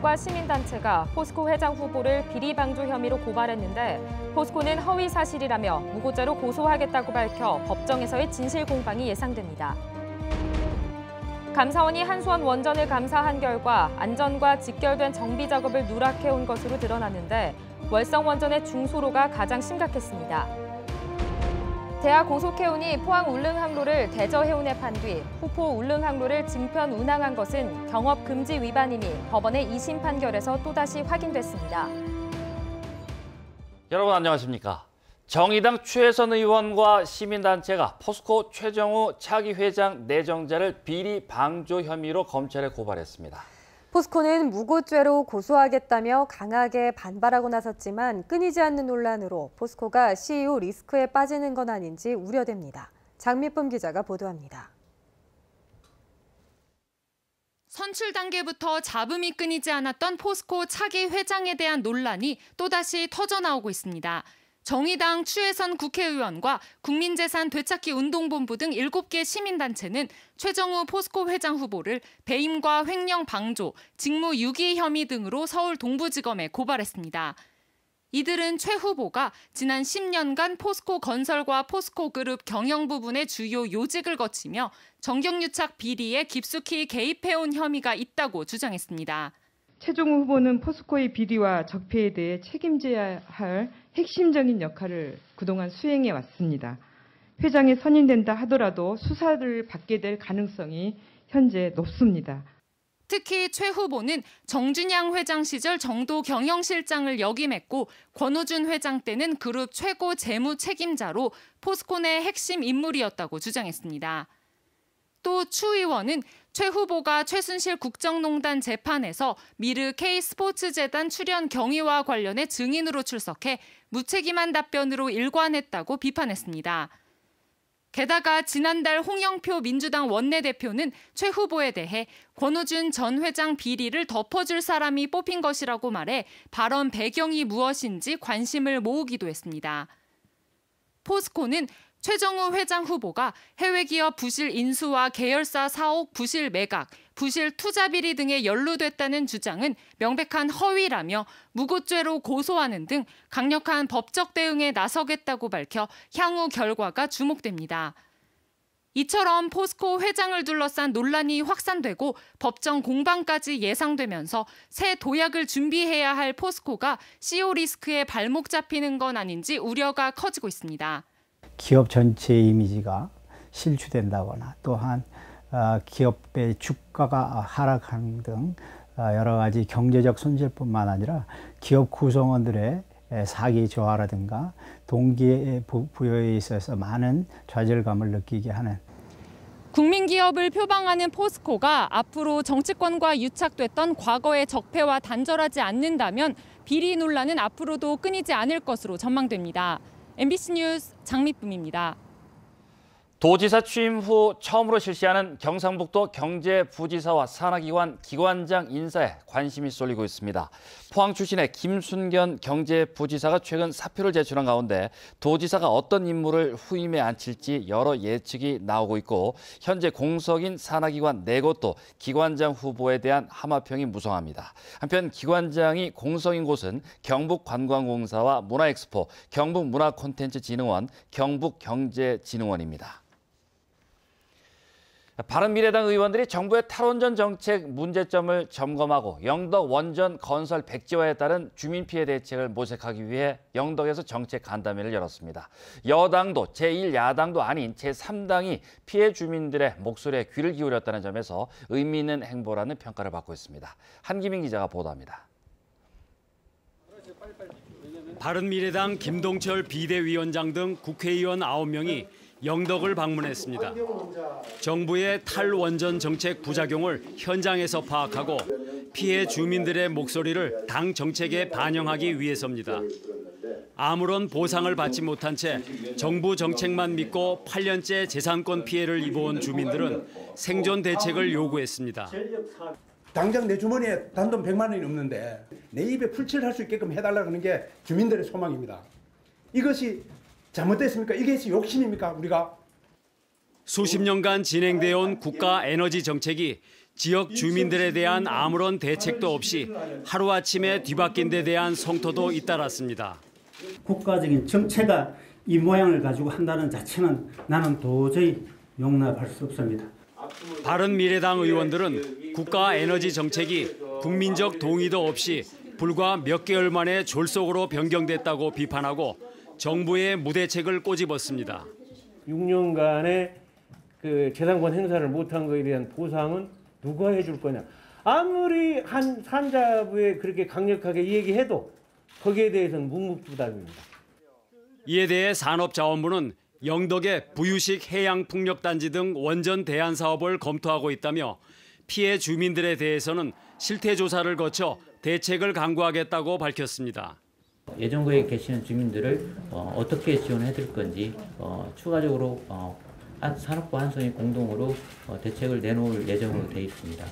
의원과 시민단체가 포스코 회장 후보를 비리 방조 혐의로 고발했는데 포스코는 허위 사실이라며 무고죄로 고소하겠다고 밝혀 법정에서의 진실 공방이 예상됩니다. 감사원이 한수원 원전을 감사한 결과 안전과 직결된 정비 작업을 누락해온 것으로 드러났는데 월성 원전의 중소로가 가장 심각했습니다. 대하 고속해운이 포항 울릉항로를 대저해운에 판 뒤 후포 울릉항로를 증편 운항한 것은 경업금지 위반임이 법원의 2심 판결에서 또다시 확인됐습니다. 여러분 안녕하십니까? 정의당 최혜선 의원과 시민단체가 포스코 최정우 차기 회장 내정자를 비리 방조 혐의로 검찰에 고발했습니다. 포스코는 무고죄로 고소하겠다며 강하게 반발하고 나섰지만 끊이지 않는 논란으로 포스코가 CEO 리스크에 빠지는 건 아닌지 우려됩니다. 장미쁨 기자가 보도합니다. 선출 단계부터 잡음이 끊이지 않았던 포스코 차기 회장에 대한 논란이 또다시 터져나오고 있습니다. 정의당 추혜선 국회의원과 국민재산 되찾기 운동본부 등 7개 시민단체는 최정우 포스코 회장 후보를 배임과 횡령 방조, 직무 유기 혐의 등으로 서울 동부지검에 고발했습니다. 이들은 최 후보가 지난 10년간 포스코 건설과 포스코 그룹 경영 부분의 주요 요직을 거치며 정경유착 비리에 깊숙이 개입해온 혐의가 있다고 주장했습니다. 최종우 후보는 포스코의 비리와 적폐에 대해 책임져야 할 핵심적인 역할을 그동안 수행해 왔습니다. 회장에 선임된다 하더라도 수사를 받게 될 가능성이 현재 높습니다. 특히 최 후보는 정준양 회장 시절 정도 경영실장을 역임했고 권오준 회장 때는 그룹 최고 재무 책임자로 포스코 내 핵심 인물이었다고 주장했습니다. 또 추 의원은 최 후보가 최순실 국정농단 재판에서 미르 K스포츠재단 출연 경위와 관련해 증인으로 출석해 무책임한 답변으로 일관했다고 비판했습니다. 게다가 지난달 홍영표 민주당 원내대표는 최 후보에 대해 권오준 전 회장 비리를 덮어줄 사람이 뽑힌 것이라고 말해 발언 배경이 무엇인지 관심을 모으기도 했습니다. 포스코는 최정우 회장 후보가 해외기업 부실 인수와 계열사 사옥 부실 매각, 부실 투자 비리 등에 연루됐다는 주장은 명백한 허위라며 무고죄로 고소하는 등 강력한 법적 대응에 나서겠다고 밝혀 향후 결과가 주목됩니다. 이처럼 포스코 회장을 둘러싼 논란이 확산되고 법정 공방까지 예상되면서 새 도약을 준비해야 할 포스코가 CEO 리스크에 발목 잡히는 건 아닌지 우려가 커지고 있습니다. 기업 전체의 이미지가 실추된다거나 또한 기업의 주가가 하락하는 등 여러 가지 경제적 손실뿐만 아니라 기업 구성원들의 사기 저하라든가 동기 부여에 있어서 많은 좌절감을 느끼게 하는 국민기업을 표방하는 포스코가 앞으로 정치권과 유착됐던 과거의 적폐와 단절하지 않는다면 비리 논란은 앞으로도 끊이지 않을 것으로 전망됩니다. MBC 뉴스 장미쁨입니다. 도지사 취임 후 처음으로 실시하는 경상북도 경제부지사와 산하기관 기관장 인사에 관심이 쏠리고 있습니다. 포항 출신의 김순견 경제부지사가 최근 사표를 제출한 가운데 도지사가 어떤 임무를 후임에 앉힐지 여러 예측이 나오고 있고 현재 공석인 산하기관 4곳도 기관장 후보에 대한 하마평이 무성합니다. 한편 기관장이 공석인 곳은 경북관광공사와 문화엑스포, 경북문화콘텐츠진흥원, 경북경제진흥원입니다. 바른미래당 의원들이 정부의 탈원전 정책 문제점을 점검하고 영덕 원전 건설 백지화에 따른 주민 피해 대책을 모색하기 위해 영덕에서 정책 간담회를 열었습니다. 여당도 제1야당도 아닌 제3당이 피해 주민들의 목소리에 귀를 기울였다는 점에서 의미 있는 행보라는 평가를 받고 있습니다. 한기민 기자가 보도합니다. 바른미래당 김동철 비대위원장 등 국회의원 9명이 영덕을 방문했습니다. 정부의 탈원전 정책 부작용을 현장에서 파악하고 피해 주민들의 목소리를 당 정책에 반영하기 위해서입니다. 아무런 보상을 받지 못한 채 정부 정책만 믿고 8년째 재산권 피해를 입어온 주민들은 생존 대책을 요구했습니다. 당장 내 주머니에 단돈 100만 원이 없는데 내 입에 풀칠할 수 있게끔 해달라는 게 주민들의 소망입니다. 이것이 잘못됐습니까? 이게 욕심입니까? 우리가? 수십 년간 진행되어 온 국가 에너지 정책이 지역 주민들에 대한 아무런 대책도 없이 하루아침에 뒤바뀐 데 대한 성토도 잇따랐습니다. 국가적인 정체가 이 모양을 가지고 한다는 자체는 나는 도저히 용납할 수 없습니다. 바른미래당 의원들은 국가 에너지 정책이 국민적 동의도 없이 불과 몇 개월 만에 졸속으로 변경됐다고 비판하고 정부의 무대책을 꼬집었습니다. 6년간의 그 재산권 행사를 못한 것에 대한 보상은 누가 해줄 거냐. 아무리 한 산자부에 그렇게 강력하게 얘기해도 거기에 대해서는 묵묵부답입니다. 이에 대해 산업자원부는 영덕의 부유식 해양풍력단지 등 원전 대안 사업을 검토하고 있다며 피해 주민들에 대해서는 실태조사를 거쳐 대책을 강구하겠다고 밝혔습니다. 예정구에 계시는 주민들을 어떻게 지원해 드릴 건지 추가적으로 산업부 한선이 공동으로 대책을 내놓을 예정으로 되어 있습니다.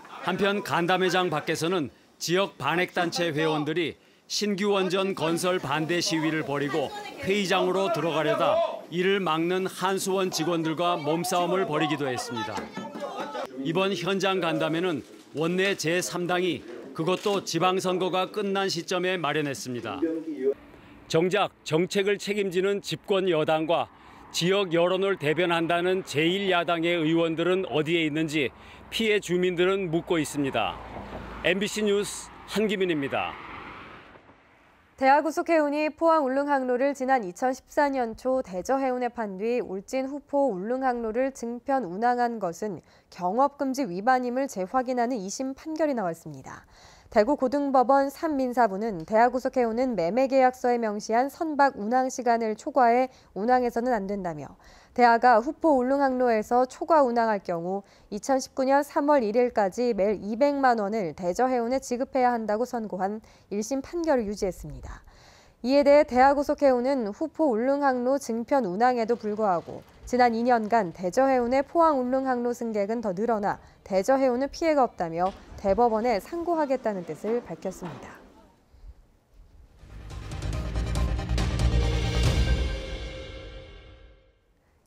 한편 간담회장 밖에서는 지역 반핵단체 회원들이 신규 원전 건설 반대 시위를 벌이고 회의장으로 들어가려다 이를 막는 한수원 직원들과 몸싸움을 벌이기도 했습니다. 이번 현장 간담회는 원내 제3당이 그것도 지방선거가 끝난 시점에 마련했습니다. 정작 정책을 책임지는 집권 여당과 지역 여론을 대변한다는 제1야당의 의원들은 어디에 있는지 피해 주민들은 묻고 있습니다. MBC 뉴스 한기민입니다. 대하고속해운이 포항 울릉항로를 지난 2014년 초 대저해운에 판 뒤 울진 후포 울릉항로를 증편 운항한 것은 경업금지 위반임을 재확인하는 2심 판결이 나왔습니다. 대구고등법원 3민사부는 대하고속해운은 매매계약서에 명시한 선박 운항 시간을 초과해 운항해서는 안 된다며 대하가 후포 울릉항로에서 초과 운항할 경우 2019년 3월 1일까지 매일 200만 원을 대저해운에 지급해야 한다고 선고한 1심 판결을 유지했습니다. 이에 대해 대하고속해운은 후포 울릉항로 증편 운항에도 불구하고 지난 2년간 대저해운의 포항 울릉항로 승객은 더 늘어나 대저해운은 피해가 없다며 대법원에 상고하겠다는 뜻을 밝혔습니다.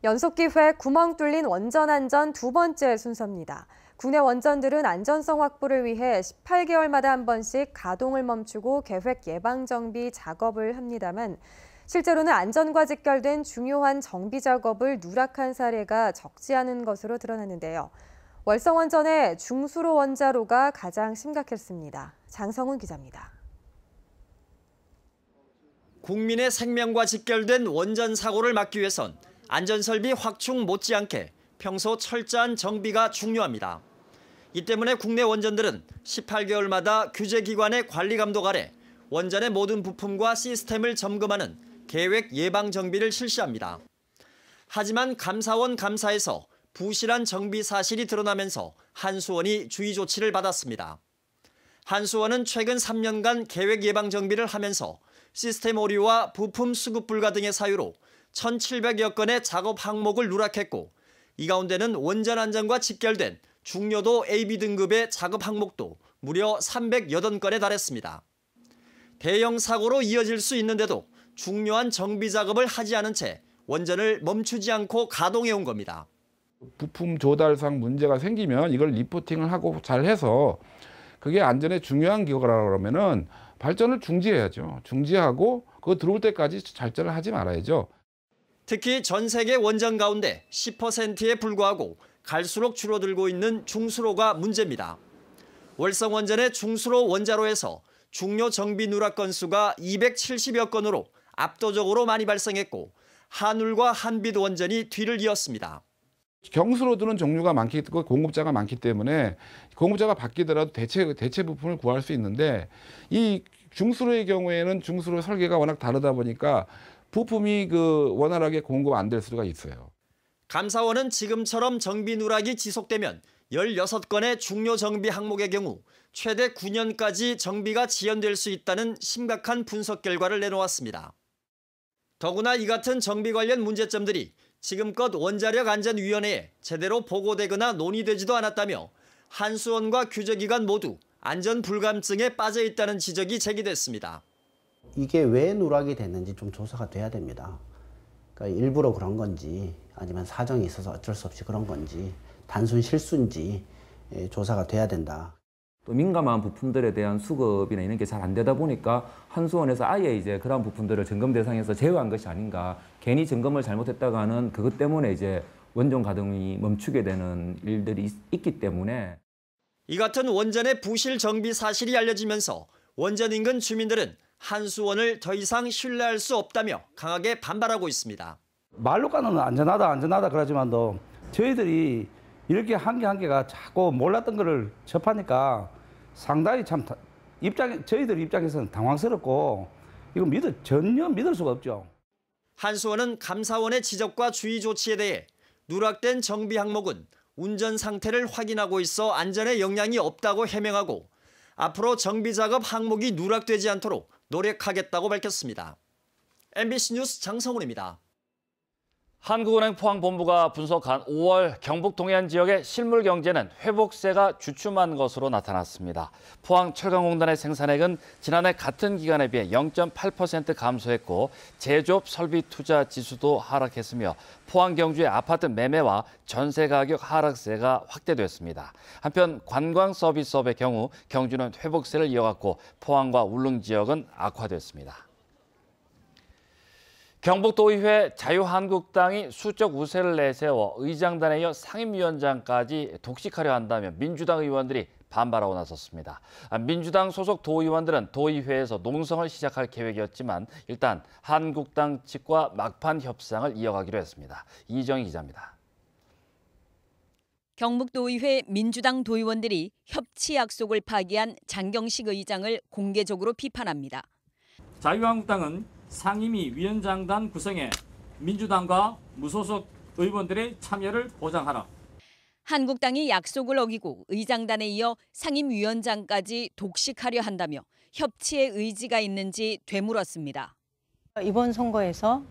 연속 기회 구멍 뚫린 원전 안전 두 번째 순서입니다. 국내 원전들은 안전성 확보를 위해 18개월마다 한 번씩 가동을 멈추고 계획 예방 정비 작업을 합니다만 실제로는 안전과 직결된 중요한 정비 작업을 누락한 사례가 적지 않은 것으로 드러났는데요. 월성원전의 중수로 원자로가 가장 심각했습니다. 장성훈 기자입니다. 국민의 생명과 직결된 원전 사고를 막기 위해선 안전설비 확충 못지않게 평소 철저한 정비가 중요합니다. 이 때문에 국내 원전들은 18개월마다 규제기관의 관리 감독 아래 원전의 모든 부품과 시스템을 점검하는 계획 예방 정비를 실시합니다. 하지만 감사원 감사에서 부실한 정비 사실이 드러나면서 한수원이 주의 조치를 받았습니다. 한수원은 최근 3년간 계획 예방 정비를 하면서 시스템 오류와 부품 수급 불가 등의 사유로 1,700여 건의 작업 항목을 누락했고 이 가운데는 원전 안전과 직결된 중요도 AB 등급의 작업 항목도 무려 380건에 달했습니다. 대형 사고로 이어질 수 있는데도 중요한 정비 작업을 하지 않은 채 원전을 멈추지 않고 가동해 온 겁니다. 부품 조달상 문제가 생기면 이걸 리포팅을 하고 잘 해서 그게 안전에 중요한 기거라고 그러면은 발전을 중지해야죠. 중지하고 그거 들어올 때까지 발전을 하지 말아야죠. 특히 전 세계 원전 가운데 10%에 불과하고 갈수록 줄어들고 있는 중수로가 문제입니다. 월성원전의 중수로 원자로에서 중요 정비 누락 건수가 270여 건으로 압도적으로 많이 발생했고 한울과 한빛 원전이 뒤를 이었습니다. 경수로들은 종류가 많기 때문에 공급자가 많기 때문에 공급자가 바뀌더라도 대체 부품을 구할 수 있는데 이 중수로의 경우에는 중수로 설계가 워낙 다르다 보니까 부품이 원활하게 공급 안 될 수가 있어요. 감사원은 지금처럼 정비 누락이 지속되면 16건의 중요 정비 항목의 경우 최대 9년까지 정비가 지연될 수 있다는 심각한 분석 결과를 내놓았습니다. 더구나 이 같은 정비 관련 문제점들이 지금껏 원자력안전위원회에 제대로 보고되거나 논의되지도 않았다며 한수원과 규제기관 모두 안전 불감증에 빠져 있다는 지적이 제기됐습니다. 이게 왜 누락이 됐는지 좀 조사가 돼야 됩니다. 그러니까 일부러 그런 건지 아니면 사정이 있어서 어쩔 수 없이 그런 건지 단순 실수인지 조사가 돼야 된다. 또 민감한 부품들에 대한 수급이나 이런 게 잘 안 되다 보니까 한수원에서 아예 이제 그런 부품들을 점검 대상에서 제외한 것이 아닌가. 괜히 점검을 잘못했다가 하는 그것 때문에 이제 원전 가동이 멈추게 되는 일들이 있기 때문에. 이 같은 원전의 부실 정비 사실이 알려지면서 원전 인근 주민들은 한수원을 더 이상 신뢰할 수 없다며 강하게 반발하고 있습니다. 말로까지는 안전하다 그러지만도 저희들이 이렇게 한 개 한 개가 자꾸 몰랐던 거를 접하니까 상당히 참 저희들 입장에서는 당황스럽고 이거 전혀 믿을 수가 없죠. 한수원은 감사원의 지적과 주의 조치에 대해 누락된 정비 항목은 운전 상태를 확인하고 있어 안전에 영향이 없다고 해명하고 앞으로 정비 작업 항목이 누락되지 않도록 노력하겠다고 밝혔습니다. MBC 뉴스 장성훈입니다. 한국은행 포항본부가 분석한 5월 경북 동해안 지역의 실물 경제는 회복세가 주춤한 것으로 나타났습니다. 포항철강공단의 생산액은 지난해 같은 기간에 비해 0.8% 감소했고 제조업 설비 투자 지수도 하락했으며 포항 경주의 아파트 매매와 전세 가격 하락세가 확대됐습니다. 한편 관광 서비스업의 경우 경주는 회복세를 이어갔고 포항과 울릉 지역은 악화됐습니다. 경북도의회 자유한국당이 수적 우세를 내세워 의장단에 이어 상임위원장까지 독식하려 한다며 민주당 의원들이 반발하고 나섰습니다. 민주당 소속 도의원들은 도의회에서 농성을 시작할 계획이었지만 일단 한국당 측과 막판 협상을 이어가기로 했습니다. 이정희 기자입니다. 경북도의회 민주당 도의원들이 협치 약속을 파기한 장경식 의장을 공개적으로 비판합니다. 자유한국당은 상임위 위원장단 구성에 민주당과 무소속 의원들의 참여를 보장하라. 한국당이 약속을 어기고 의장단에 이어 상임위원장까지 독식하려 한다며 협치의 의지가 있는지 되물었습니다. 이번 선거에서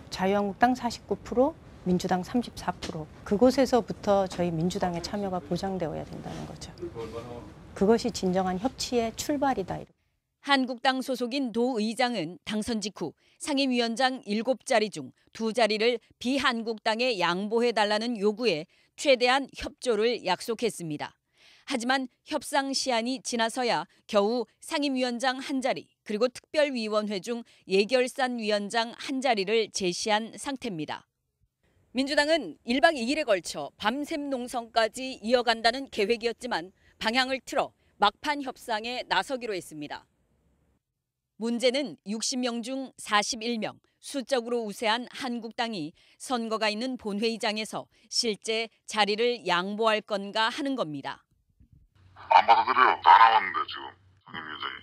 자유한국당 49%, 민주당 34%, 그곳에서부터 저희 민주당의 참여가 보장되어야 된다는 거죠. 그것이 진정한 협치의 출발이다. 한국당 소속인 도 의장은 당선 직후 상임위원장 7자리 중 2자리를 비한국당에 양보해달라는 요구에 최대한 협조를 약속했습니다. 하지만 협상 시한이 지나서야 겨우 상임위원장 1자리 그리고 특별위원회 중 예결산위원장 1자리를 제시한 상태입니다. 민주당은 1박 2일에 걸쳐 밤샘 농성까지 이어간다는 계획이었지만 방향을 틀어 막판 협상에 나서기로 했습니다. 문제는 60명 중 41명, 수적으로 우세한 한국당이 선거가 있는 본회의장에서 실제 자리를 양보할 건가 하는 겁니다. 안 받아들여요. 다 나왔는데 지금 상임위원장이.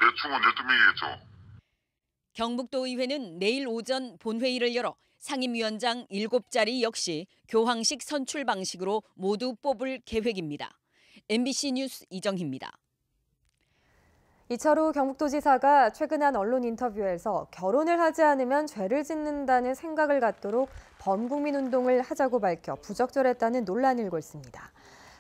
대충은 12명이겠죠. 경북도의회는 내일 오전 본회의를 열어 상임위원장 7자리 역시 교황식 선출 방식으로 모두 뽑을 계획입니다. MBC 뉴스 이정희입니다. 이철우 경북도지사가 최근 한 언론 인터뷰에서 결혼을 하지 않으면 죄를 짓는다는 생각을 갖도록 범국민운동을 하자고 밝혀 부적절했다는 논란이 일고 있습니다.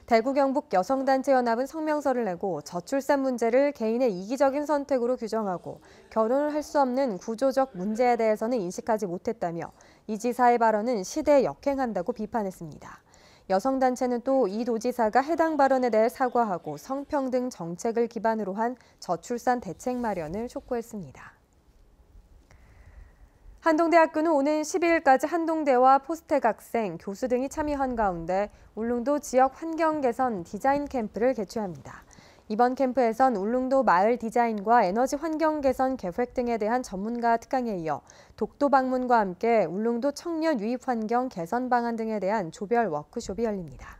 대구 경북 여성단체연합은 성명서를 내고 저출산 문제를 개인의 이기적인 선택으로 규정하고 결혼을 할 수 없는 구조적 문제에 대해서는 인식하지 못했다며 이 지사의 발언은 시대에 역행한다고 비판했습니다. 여성단체는 또 이 도지사가 해당 발언에 대해 사과하고 성평등 정책을 기반으로 한 저출산 대책 마련을 촉구했습니다. 한동대학교는 오는 12일까지 한동대와 포스텍 학생, 교수 등이 참여한 가운데 울릉도 지역 환경 개선 디자인 캠프를 개최합니다. 이번 캠프에선 울릉도 마을 디자인과 에너지 환경 개선 계획 등에 대한 전문가 특강에 이어 독도 방문과 함께 울릉도 청년 유입 환경 개선 방안 등에 대한 조별 워크숍이 열립니다.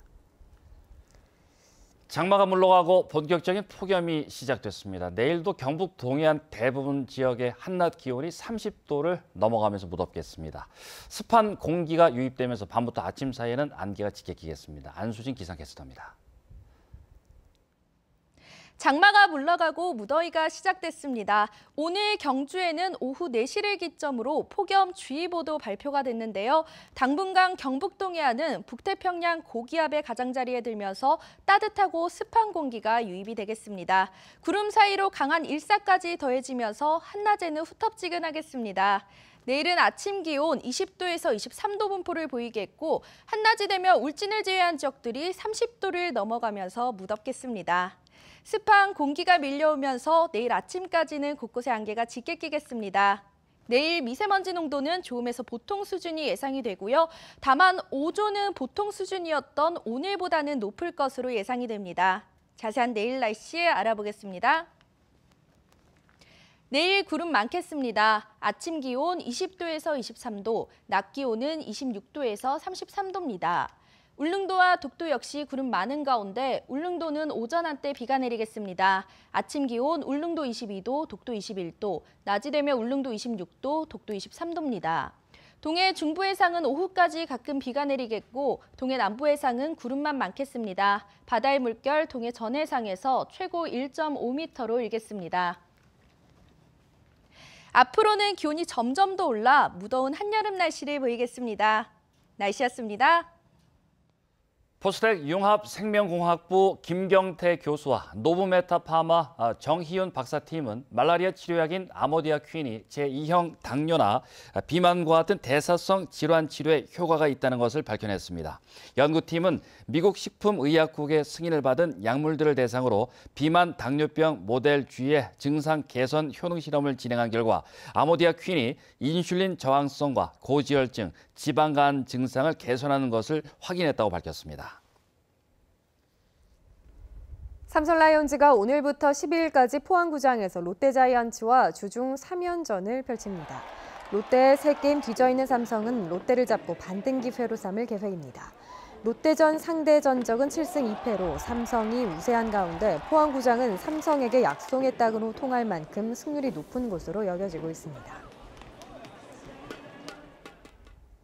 장마가 물러가고 본격적인 폭염이 시작됐습니다. 내일도 경북 동해안 대부분 지역의 한낮 기온이 30도를 넘어가면서 무덥겠습니다. 습한 공기가 유입되면서 밤부터 아침 사이에는 안개가 짙게 끼겠습니다. 안수진 기상캐스터입니다. 장마가 물러가고 무더위가 시작됐습니다. 오늘 경주에는 오후 4시를 기점으로 폭염주의보도 발표가 됐는데요. 당분간 경북 동해안은 북태평양 고기압의 가장자리에 들면서 따뜻하고 습한 공기가 유입이 되겠습니다. 구름 사이로 강한 일사까지 더해지면서 한낮에는 후텁지근하겠습니다. 내일은 아침 기온 20도에서 23도 분포를 보이겠고 한낮이 되면 울진을 제외한 지역들이 30도를 넘어가면서 무덥겠습니다. 습한 공기가 밀려오면서 내일 아침까지는 곳곳에 안개가 짙게 끼겠습니다. 내일 미세먼지 농도는 좋음에서 보통 수준이 예상이 되고요. 다만 5조는 보통 수준이었던 오늘보다는 높을 것으로 예상이 됩니다. 자세한 내일 날씨 알아보겠습니다. 내일 구름 많겠습니다. 아침 기온 20도에서 23도, 낮 기온은 26도에서 33도입니다. 울릉도와 독도 역시 구름 많은 가운데 울릉도는 오전 한때 비가 내리겠습니다. 아침 기온 울릉도 22도, 독도 21도, 낮이 되면 울릉도 26도, 독도 23도입니다. 동해 중부 해상은 오후까지 가끔 비가 내리겠고 동해 남부 해상은 구름만 많겠습니다. 바다의 물결 동해 전 해상에서 최고 1.5m로 일겠습니다. 앞으로는 기온이 점점 더 올라 무더운 한여름 날씨를 보이겠습니다. 날씨였습니다. 포스텍 융합생명공학부 김경태 교수와 노브메타파마 정희윤 박사팀은 말라리아 치료약인 아모디아 퀸이 제2형 당뇨나 비만과 같은 대사성 질환 치료에 효과가 있다는 것을 밝혀냈습니다. 연구팀은 미국 식품의약국의 승인을 받은 약물들을 대상으로 비만 당뇨병 모델 G의 증상 개선 효능 실험을 진행한 결과 아모디아 퀸이 인슐린 저항성과 고지혈증, 지방간 증상을 개선하는 것을 확인했다고 밝혔습니다. 삼성 라이온즈가 오늘부터 12일까지 포항구장에서 롯데자이언츠와 주중 3연전을 펼칩니다. 롯데의 3게임 뒤져 있는 삼성은 롯데를 잡고 반등기 회로 삼을 계획입니다. 롯데전 상대 전적은 7승 2패로 삼성이 우세한 가운데 포항구장은 삼성에게 약송의 땅으로 통할 만큼 승률이 높은 곳으로 여겨지고 있습니다.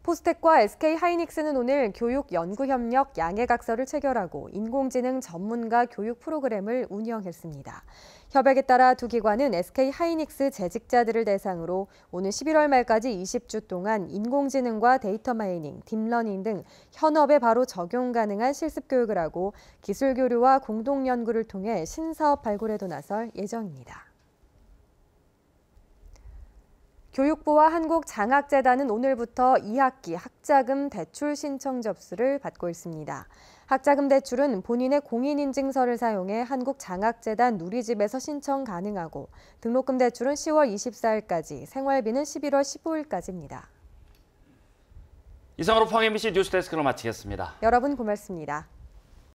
포스텍과 SK하이닉스는 오늘 교육-연구협력 양해각서를 체결하고 인공지능 전문가 교육 프로그램을 운영했습니다. 협약에 따라 두 기관은 SK하이닉스 재직자들을 대상으로 오는 11월 말까지 20주 동안 인공지능과 데이터 마이닝, 딥러닝 등 현업에 바로 적용 가능한 실습 교육을 하고 기술 교류와 공동 연구를 통해 신사업 발굴에도 나설 예정입니다. 교육부와 한국장학재단은 오늘부터 2학기 학자금 대출 신청 접수를 받고 있습니다. 학자금 대출은 본인의 공인인증서를 사용해 한국장학재단 누리집에서 신청 가능하고 등록금 대출은 10월 24일까지, 생활비는 11월 15일까지입니다. 이상으로 포항 MBC 뉴스데스크를 마치겠습니다. 여러분 고맙습니다.